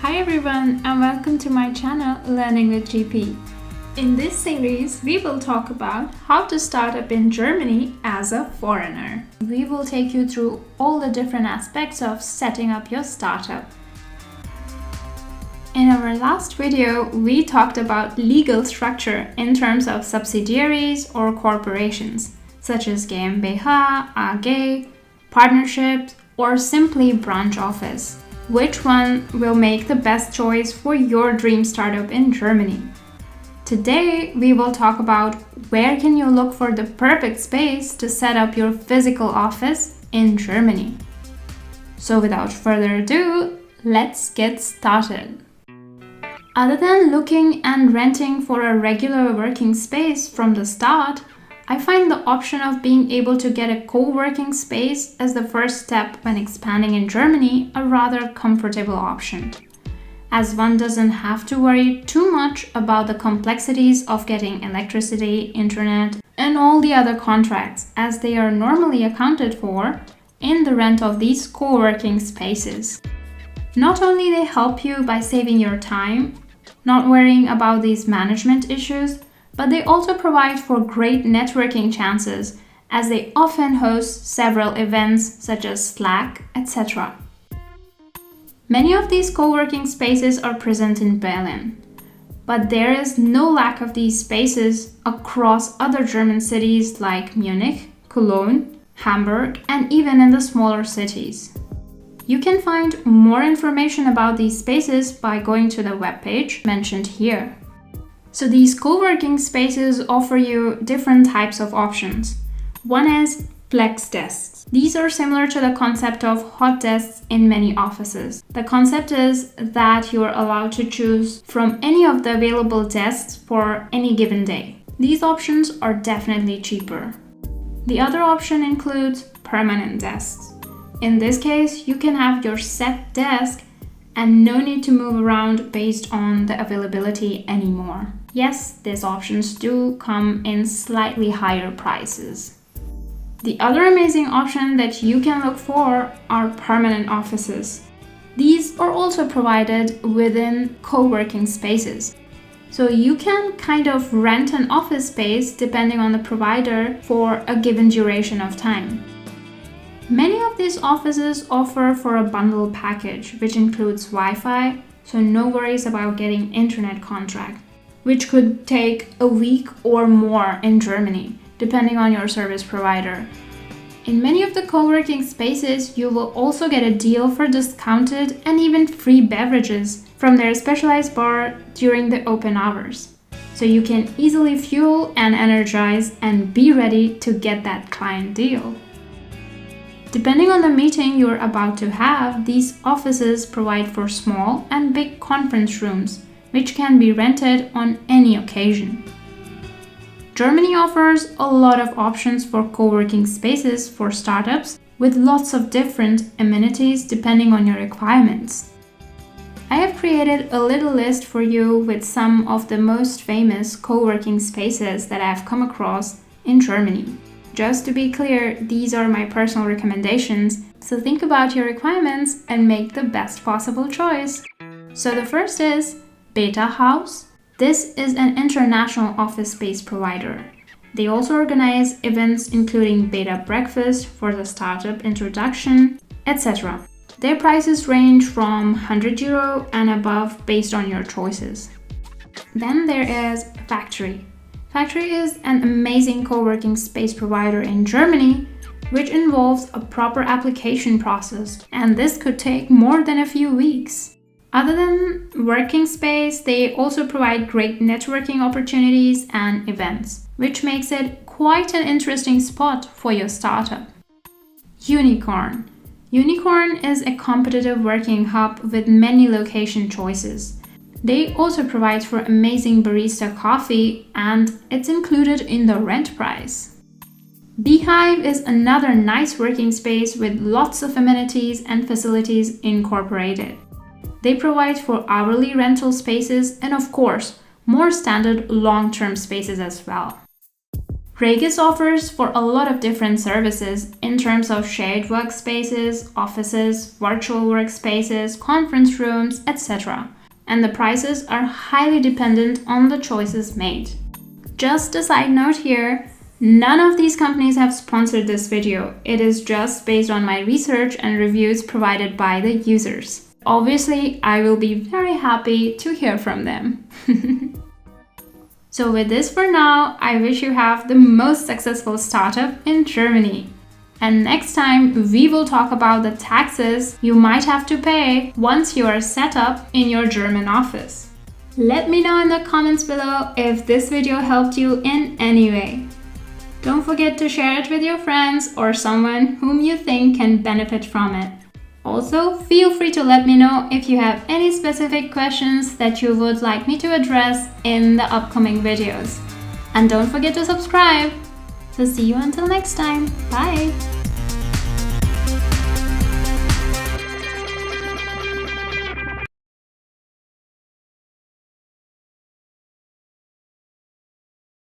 Hi everyone and welcome to my channel Learning with GP. In this series, we will talk about how to start up in Germany as a foreigner. We will take you through all the different aspects of setting up your startup. In our last video, we talked about legal structure in terms of subsidiaries or corporations, such as GmbH, AG, partnerships, or simply branch office. Which one will make the best choice for your dream startup in Germany? Today, we will talk about where can you look for the perfect space to set up your physical office in Germany. So without further ado, let's get started. Other than looking and renting for a regular working space from the start, I find the option of being able to get a co-working space as the first step when expanding in Germany a rather comfortable option, as one doesn't have to worry too much about the complexities of getting electricity, internet, and all the other contracts, as they are normally accounted for in the rent of these co-working spaces. Not only they help you by saving your time, not worrying about these management issues, but they also provide for great networking chances as they often host several events such as Slack, etc. Many of these co-working spaces are present in Berlin, but there is no lack of these spaces across other German cities like Munich, Cologne, Hamburg, and even in the smaller cities. You can find more information about these spaces by going to the webpage mentioned here. So these co-working spaces offer you different types of options. One is flex desks. These are similar to the concept of hot desks in many offices. The concept is that you are allowed to choose from any of the available desks for any given day. These options are definitely cheaper. The other option includes permanent desks. In this case, you can have your set desk and no need to move around based on the availability anymore. Yes, these options do come in slightly higher prices. The other amazing option that you can look for are permanent offices. These are also provided within co-working spaces. So you can kind of rent an office space depending on the provider for a given duration of time. Many of these offices offer for a bundle package, which includes Wi-Fi, so no worries about getting internet contract, which could take a week or more in Germany, depending on your service provider. In many of the co-working spaces, you will also get a deal for discounted and even free beverages from their specialized bar during the open hours. So you can easily fuel and energize and be ready to get that client deal. Depending on the meeting you're about to have, these offices provide for small and big conference rooms, which can be rented on any occasion. Germany offers a lot of options for co-working spaces for startups with lots of different amenities depending on your requirements. I have created a little list for you with some of the most famous co-working spaces that I have come across in Germany. Just to be clear, these are my personal recommendations, so think about your requirements and make the best possible choice. So the first is Beta House. This is an international office space provider. They also organize events including beta breakfast for the startup introduction, etc. Their prices range from €100 and above based on your choices. Then there is Factory. Factory is an amazing co-working space provider in Germany, which involves a proper application process, and this could take more than a few weeks. Other than working space, they also provide great networking opportunities and events, which makes it quite an interesting spot for your startup. Unicorn. Unicorn is a competitive working hub with many location choices. They also provide for amazing barista coffee, and it's included in the rent price. Beehive is another nice working space with lots of amenities and facilities incorporated. They provide for hourly rental spaces and, of course, more standard long-term spaces as well. Regis offers for a lot of different services in terms of shared workspaces, offices, virtual workspaces, conference rooms, etc. And the prices are highly dependent on the choices made. Just a side note here, none of these companies have sponsored this video. It is just based on my research and reviews provided by the users. Obviously, I will be very happy to hear from them. So with this for now, I wish you have the most successful startup in Germany. And next time, we will talk about the taxes you might have to pay once you are set up in your German office. Let me know in the comments below if this video helped you in any way. Don't forget to share it with your friends or someone whom you think can benefit from it. Also, feel free to let me know if you have any specific questions that you would like me to address in the upcoming videos. And don't forget to subscribe. So see you until next time. Bye!